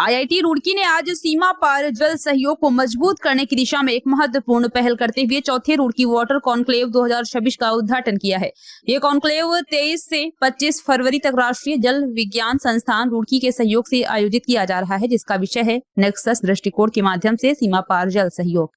IIT Roorkee ने आज सीमा पार जल सहयोग को मजबूत करने की दिशा में एक महत्वपूर्ण पहल करते हुए चौथे रुड़की वाटर कॉन्क्लेव 2026 का उद्घाटन किया है। ये कॉन्क्लेव 23 से 25 फरवरी तक राष्ट्रीय जल विज्ञान संस्थान रुड़की के सहयोग से आयोजित किया जा रहा है, जिसका विषय है नेक्सस दृष्टिकोण के माध्यम से सीमा पार जल सहयोग।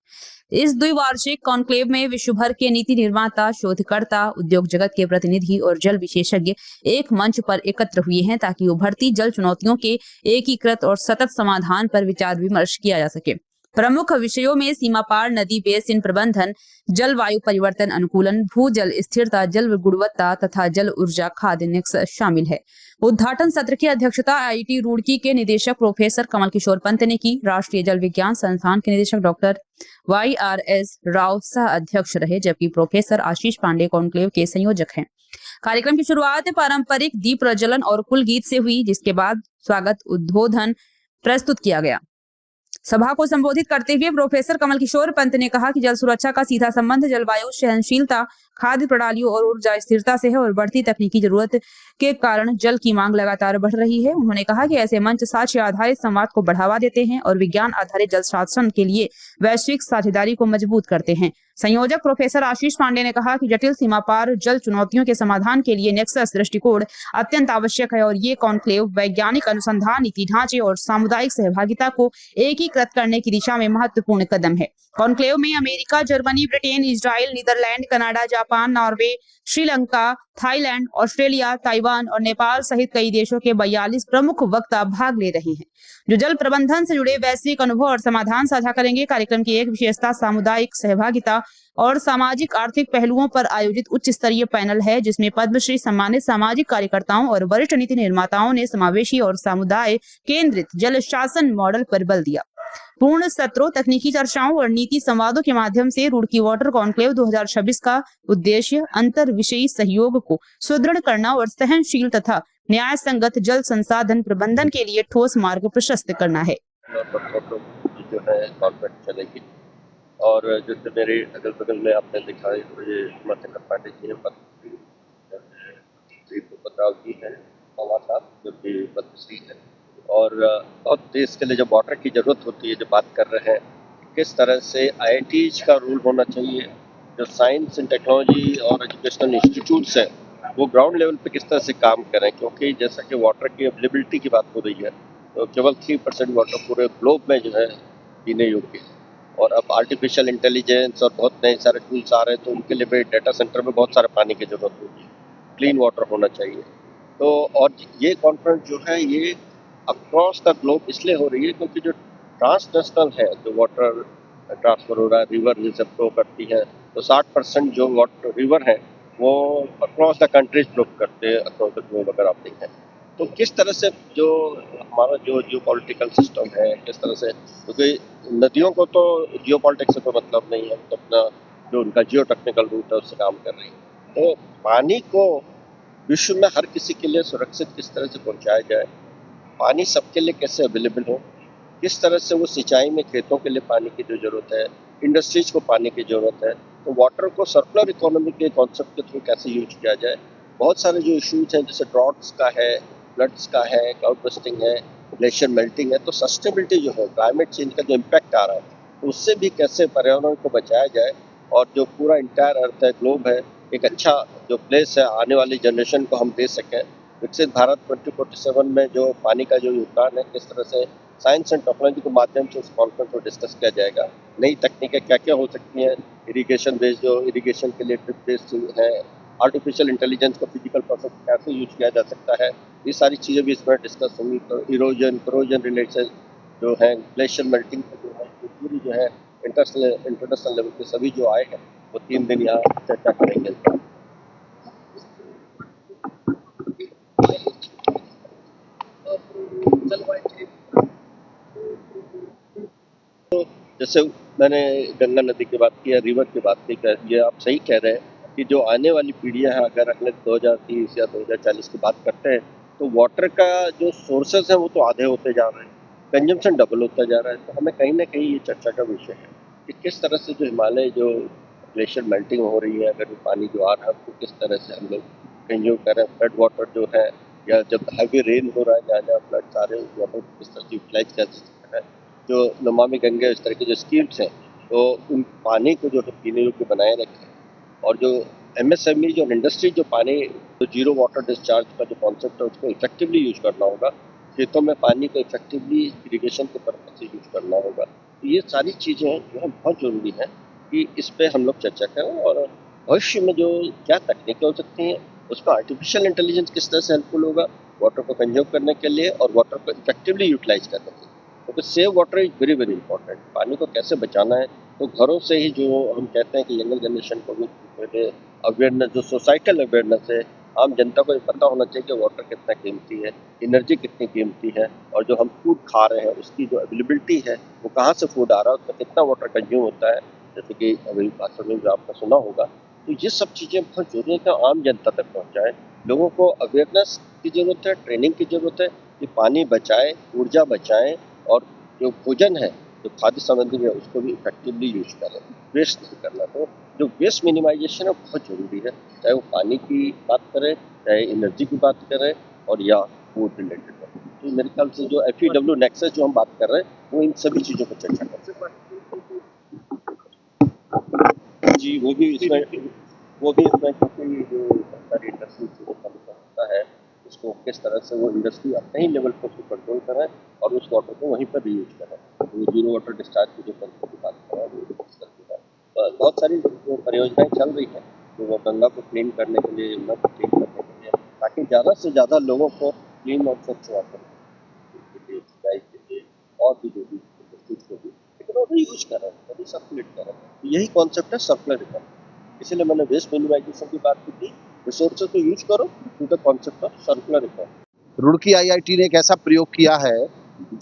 इस द्विवार्षिक कॉन्क्लेव में विश्व भर के नीति निर्माता, शोधकर्ता, उद्योग जगत के प्रतिनिधि और जल विशेषज्ञ एक मंच पर एकत्र हुए हैं ताकि उभरती जल चुनौतियों के एकीकृत और सतत समाधान पर विचार विमर्श किया जा सके। प्रमुख विषयों में सीमा पार नदी बेसिन प्रबंधन, जलवायु परिवर्तन अनुकूलन, भूजल स्थिरता, जल गुणवत्ता तथा जल ऊर्जा खाद्य नेक्सस शामिल है। उद्घाटन सत्र की अध्यक्षता आईआईटी रुड़की के निदेशक प्रोफेसर कमल किशोर पंत ने की। राष्ट्रीय जल विज्ञान संस्थान के निदेशक डॉक्टर YRS राव सह अध्यक्ष रहे, जबकि प्रोफेसर आशीष पांडे कॉन्क्लेव के संयोजक हैं। कार्यक्रम की शुरुआत पारंपरिक दीप प्रज्वलन और कुल गीत से हुई, जिसके बाद स्वागत उद्बोधन प्रस्तुत किया गया। सभा को संबोधित करते हुए प्रोफेसर कमल किशोर पंत ने कहा कि जल सुरक्षा का सीधा संबंध जलवायु सहनशीलता, खाद्य प्रणालियों और ऊर्जा स्थिरता से है और बढ़ती तकनीकी जरूरत के कारण जल की मांग लगातार बढ़ रही है। उन्होंने कहा कि ऐसे मंच साक्ष्य आधारित संवाद को बढ़ावा देते हैं और विज्ञान आधारित जल शासन के लिए वैश्विक साझेदारी को मजबूत करते हैं। संयोजक प्रोफेसर आशीष पांडे ने कहा कि जटिल सीमा पार जल चुनौतियों के समाधान के लिए नेक्सस दृष्टिकोण अत्यंत आवश्यक है और ये कॉन्क्लेव वैज्ञानिक अनुसंधान, नीति ढांचे और सामुदायिक सहभागिता को एकीकृत करने की दिशा में महत्वपूर्ण कदम है। कॉन्क्लेव में America, Germany, Britain, Israel, Netherlands, Canada, Japan, Norway, Sri Lanka, Thailand, Australia, Taiwan और नेपाल सहित कई देशों के 42 प्रमुख वक्ता भाग ले रहे हैं, जो जल प्रबंधन से जुड़े वैश्विक अनुभव और समाधान साझा करेंगे। कार्यक्रम की एक विशेषता सामुदायिक सहभागिता और सामाजिक आर्थिक पहलुओं पर आयोजित उच्च स्तरीय पैनल है, जिसमें पद्मश्री सम्मानित सामाजिक कार्यकर्ताओं और वरिष्ठ नीति निर्माताओं ने समावेशी और समुदाय केंद्रित जल शासन मॉडल पर बल दिया। पूर्ण सत्रों, तकनीकी चर्चाओं और नीति संवादों के माध्यम से रुड़की वाटर कॉन्क्लेव 2026 का उद्देश्य अंतर विषयी सहयोग को सुदृढ़ करना और सहनशील तथा न्याय संगत जल संसाधन प्रबंधन के लिए ठोस मार्ग प्रशस्त करना है। जो है कॉन्फ्रेंस चलेगी और जो मेरे अगल बगल में आपने देखा है तो ये मधुकर पांडे जी हैं, पत्राव जी हैं, पवार साहब जो कि पद्मश्री है और देश के लिए जब वाटर की जरूरत होती है, जो बात कर रहे हैं किस तरह से IITs का रोल होना चाहिए, जो साइंस एंड टेक्नोलॉजी और एजुकेशनल इंस्टीट्यूट्स हैं वो ग्राउंड लेवल पे किस तरह से काम करें, क्योंकि जैसा कि वाटर की अवेलेबिलिटी की बात हो रही है तो केवल 3% वाटर पूरे ग्लोब में जो है पीने योग्य है और अब आर्टिफिशियल इंटेलिजेंस और बहुत नए सारे टूल्स आ रहे हैं तो उनके लिए भी डेटा सेंटर में बहुत सारे पानी की जरूरत होगी, क्लीन वाटर होना चाहिए। तो और ये कॉन्फ्रेंस जो है ये अक्रॉस द ग्लोब इसलिए हो रही है क्योंकि जो ट्रांसनेशनल है, जो वाटर ट्रांसफर हो रहा है, रिवर जैसे फ्लो करती है तो 60% जो वाटर रिवर है वो अक्रॉस द कंट्रीज फ्लो करते हैं, अक्रॉस द ग्लोब अगर आप देखें तो किस तरह से जो हमारा जो पॉलिटिकल सिस्टम है किस तरह से, क्योंकि नदियों को तो जियो पॉलिटिक्स से तो मतलब नहीं है, तो अपना जो उनका जियो टेक्निकल रूट है उससे काम कर रही है। तो पानी को विश्व में हर किसी के लिए सुरक्षित किस तरह से पहुंचाया जाए, पानी सबके लिए कैसे अवेलेबल हो, किस तरह से वो सिंचाई में खेतों के लिए पानी की जो जरूरत है, इंडस्ट्रीज को पानी की जरूरत है, तो वाटर को सर्कुलर इकोनॉमी के कॉन्सेप्ट के थ्रू कैसे यूज किया जाए। बहुत सारे जो इश्यूज हैं जैसे ड्रॉट्स का है, फ्लड्स का है, क्लाउड बस्टिंग है, ग्लेशियर मेल्टिंग है, तो सस्टेनेबिलिटी जो है, क्लाइमेट चेंज का जो इम्पैक्ट आ रहा है तो उससे भी कैसे पर्यावरण को बचाया जाए और जो पूरा इंटायर अर्थ है, ग्लोब है, एक अच्छा जो प्लेस है आने वाली जनरेशन को हम दे सकें। विकसित भारत 2047 में जो पानी का जो योगदान है किस तरह से साइंस एंड टेक्नोलॉजी के माध्यम से उस कॉन्फ्रेंस को डिस्कस किया जाएगा। नई तकनीकें क्या क्या हो सकती हैं, इरिगेशन बेस्ड जो इरिगेशन के लिए ड्रिप बेस्ड है, आर्टिफिशियल इंटेलिजेंस का फिजिकल प्रोसेस कैसे यूज किया जा सकता है, ये सारी चीज़ें भी इसमें डिस्कस होंगी। तो इरोजन रिलेटेड जो है, ग्लेशियर मेल्टिंग जो है, पूरी जो है इंटरनेशनल लेवल के सभी जो आए हैं वो 3 दिन यहाँ चर्चा करेंगे। जैसे मैंने गंगा नदी की बात की या रिवर की बात की, ये आप सही कह रहे हैं कि जो आने वाली पीढ़ियां हैं अगर अगले 2030 या 2040 की बात करते हैं तो वाटर का जो सोर्सेज है वो तो आधे होते जा रहे हैं, कंजम्पशन डबल होता जा रहा है। तो हमें कहीं ना कहीं ये चर्चा का विषय है कि किस तरह से जो हिमालय जो ग्लेशियर मेल्टिंग हो रही है, अगर पानी जो आ रहा है तो किस तरह से हम लोग कंज्यूम करें, फ्लड वाटर जो है या जब हैवी रेन हो रहा है जहाँ जहाँ फ्लड्स आ रहे हैं वाटर किस तरह से यूटिलाइज किया जा सकता है। जो नमामि गंगे इस तरह के जो स्कीम्स हैं तो उन पानी को जो है पीने योग्य बनाए रखें और जो MSME जो इंडस्ट्री जो पानी जो जीरो वाटर डिस्चार्ज का जो कॉन्सेप्ट है उसको इफेक्टिवली यूज करना होगा। खेतों में पानी को इफेक्टिवली इरीगेशन के पर्पज से यूज करना होगा। तो ये सारी चीज़ें जो है बहुत ज़रूरी है कि इस पे हम लोग चर्चा करें और भविष्य में जो क्या तकनीकें हो सकती हैं उसमें आर्टिफिशियल इंटेलिजेंस किस तरह से हेल्पफुल होगा वाटर को कंज्यूम करने के लिए और वाटर को इफेक्टिवली यूटिलाइज करने के लिए। क्योंकि save water is very very important. पानी को कैसे बचाना है तो घरों से ही जो हम कहते हैं कि यंगर जनरेशन को भी अवेयरनेस जो सोसाइटल अवेयरनेस है आम जनता को ये पता होना चाहिए कि वाटर कितना कीमती है, एनर्जी कितनी कीमती है और जो हम फूड खा रहे हैं उसकी जो अवेलेबिलिटी है वो कहाँ से फूड आ रहा है उसमें कितना वाटर कंज्यूम होता है। जैसे कि अभी भाषण में भी आपने सुना होगा। तो ये सब चीज़ें बहुत जरूरी है कि आम जनता तक पहुँचाएं। लोगों को अवेयरनेस की ज़रूरत है, ट्रेनिंग की ज़रूरत है कि पानी बचाएं, ऊर्जा बचाएं और जो भोजन है जो खाद्य सामग्री है उसको भी इफेक्टिवली यूज करें, वेस्ट नहीं करना। तो जो वेस्ट मिनिमाइजेशन है बहुत ज़रूरी है, चाहे वो पानी की बात करें, चाहे एनर्जी की बात करें और या फूड रिलेटेड हो। तो मेरे ख्याल से जो FEW नेक्सस जो हम बात कर रहे हैं वो इन सभी चीज़ों पर चर्चा कर सकते हैं। जी वो भी इसमें क्योंकि जो सरकारी इंडस्ट्री से होता है उसको किस तरह से वो इंडस्ट्री अपने ही लेवल पर उसको कंट्रोल करें और उस वाटर को वहीं पर रीयूज करें। तो जीरो वाटर डिस्चार्ज की जो कंसेप्ट की बात कर रहे हैं वो इस तरह की है। बहुत सारी जो परियोजनाएं चल रही हैं तो वो गंगा को क्लीन करने के लिए, यमुना को क्लीन करने के लिए ताकि ज़्यादा से ज़्यादा लोगों को क्लीन और स्वच्छ वाटर के लिए, सिंचाई के लिए और भी जो भी इंडस्ट्रीज को भी लेकिन वो यूज करें, वो सर्कुलेट करें। तो यही कॉन्सेप्ट है सर्कुलर इकोनॉमी। इसलिए मैंने वेस्ट मिनिमाइजेशन की बात की थी। रिसोर्सेज को यूज करो to the concept of circular economy. Roorkee IIT ने एक ऐसा प्रयोग किया है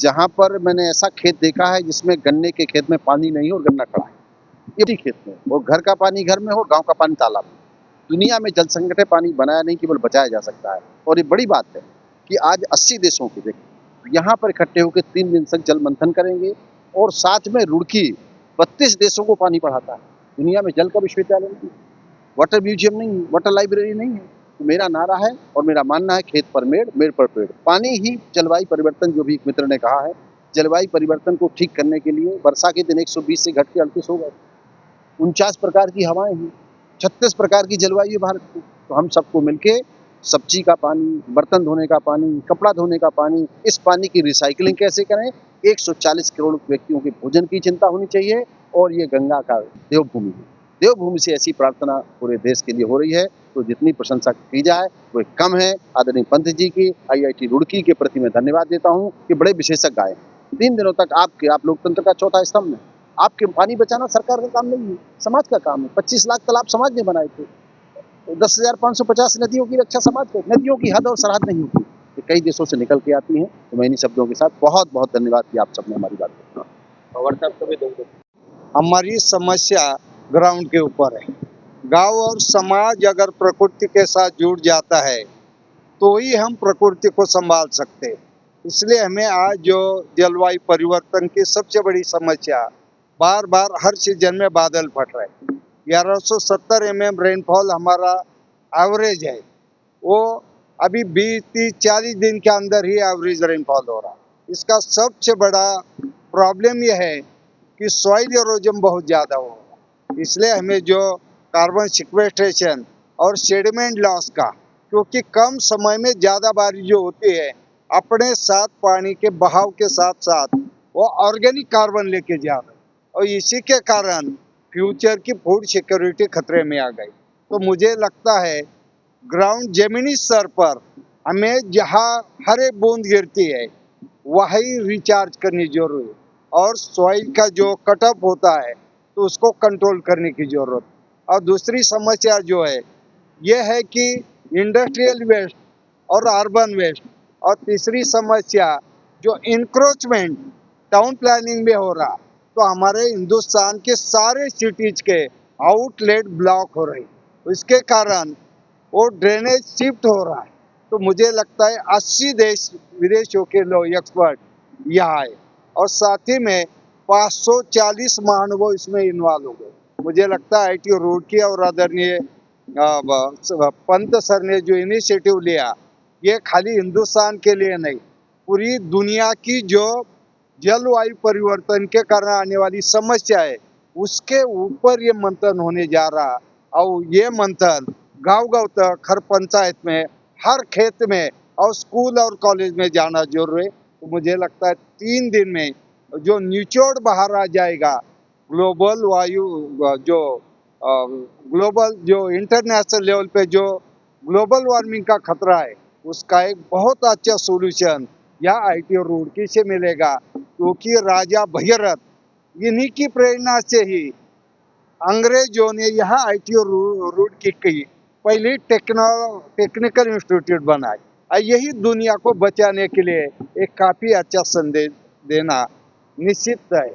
जहां पर मैंने ऐसा खेत देखा है जिसमें गन्ने के खेत में पानी नहीं और गन्ना खड़ा है। ये भी खेत में और घर का पानी घर में हो, गांव का पानी तालाब में। दुनिया में जल संकट है, पानी बनाया नहीं केवल बचाया जा सकता है। और ये बड़ी बात है कि आज 80 देशों के व्यक्ति यहाँ पर इकट्ठे होकर 3 दिन तक जल मंथन करेंगे और साथ में रुड़की 32 देशों को पानी पढ़ाता है। दुनिया में जल का विश्वविद्यालय नहीं, वाटर म्यूजियम नहीं, वाटर लाइब्रेरी नहीं है। तो मेरा नारा है और मेरा मानना है खेत पर मेड़, मेड़ पर पेड़। पानी ही जलवायु परिवर्तन, जो भी एक मित्र ने कहा है, जलवायु परिवर्तन को ठीक करने के लिए वर्षा के दिन 120 से घट के 38 हो गए। 49 प्रकार की हवाएं हैं, 36 प्रकार की जलवायु है भारत की। तो हम सबको मिलके सब्जी का पानी, बर्तन धोने का पानी, कपड़ा धोने का पानी, इस पानी की रिसाइकलिंग कैसे करें। 140 करोड़ व्यक्तियों के भोजन की चिंता होनी चाहिए और ये गंगा का देवभूमि है। देवभूमि से ऐसी प्रार्थना पूरे देश के लिए हो रही है। तो जितनी प्रशंसा की जाए वो कम है। आदरणीय पंत जी की, IIT रुड़की के प्रति मैं धन्यवाद देता हूँ कि बड़े विशेषज्ञ आए। 3 दिनों तक आप लोकतंत्र का चौथा स्तंभ है। आपके पानी बचाना सरकार का काम नहीं है, समाज का काम है। 25 लाख तालाब समाज ने बनाए थे। 10,550 नदियों की रक्षा समाज को। नदियों की हद और सरहद नहीं होती, ये कई देशों से निकल के आती हैं। तो मैं इन्हीं शब्दों के साथ बहुत बहुत धन्यवाद कि आप सबने हमारी बात की। हमारी समस्या ग्राउंड के ऊपर है। गांव और समाज अगर प्रकृति के साथ जुड़ जाता है तो ही हम प्रकृति को संभाल सकते हैं। इसलिए हमें आज जो जलवायु परिवर्तन की सबसे बड़ी समस्या, बार बार हर सीजन में बादल फट रहे हैं। 1170 mm रेनफॉल हमारा एवरेज है, वो अभी 20-30-40 दिन के अंदर ही एवरेज रेनफॉल हो रहा है। इसका सबसे बड़ा प्रॉब्लम यह है कि सॉइल इरोजन बहुत ज़्यादा हो रहा है। इसलिए हमें जो कार्बन सिक्वेस्ट्रेशन और सेडिमेंट लॉस का, क्योंकि कम समय में ज़्यादा बारिश जो होती है अपने साथ पानी के बहाव के साथ साथ वो ऑर्गेनिक कार्बन लेके जा रहे हैं और इसी के कारण फ्यूचर की फूड सिक्योरिटी खतरे में आ गई। तो मुझे लगता है ग्राउंड जमीनी स्तर पर हमें जहाँ हर एक बूंद गिरती है वही रिचार्ज करनी जरूरी है और सॉइल का जो कटअप होता है तो उसको कंट्रोल करने की जरूरत। और दूसरी समस्या जो है ये है कि इंडस्ट्रियल वेस्ट और अर्बन वेस्ट। और तीसरी समस्या जो इंक्रोचमेंट टाउन प्लानिंग में हो रहा, तो हमारे हिंदुस्तान के सारे सिटीज के आउटलेट ब्लॉक हो रही, इसके कारण वो ड्रेनेज शिफ्ट हो रहा है। तो मुझे लगता है 80 देश विदेशों के लोग एक्सपर्ट यहाँ आए और साथ ही में 540 महानुभाव इसमें इन्वॉल्व हो गए। मुझे लगता है IIT रुड़की और आदरणीय पंत सर ने जो इनिशिएटिव लिया ये खाली हिंदुस्तान के लिए नहीं, पूरी दुनिया की जो जलवायु परिवर्तन के कारण आने वाली समस्या है उसके ऊपर ये मंथन होने जा रहा। और ये मंथन गांव-गांव तक, हर पंचायत में, हर खेत में और स्कूल और कॉलेज में जाना जरूर है। तो मुझे लगता है 3 दिन में जो निचोड़ बाहर आ जाएगा, ग्लोबल वायु जो ग्लोबल जो इंटरनेशनल लेवल पे जो ग्लोबल वार्मिंग का खतरा है उसका एक बहुत अच्छा सोल्यूशन यहाँ ITO रुड़की से मिलेगा, क्योंकि राजा भगीरथ इन्हीं की प्रेरणा से ही अंग्रेजों ने यहाँ ITO रुड़की की पहली टेक्निकल इंस्टीट्यूट बनाई और यही दुनिया को बचाने के लिए एक काफी अच्छा संदेश देना निश्चित है।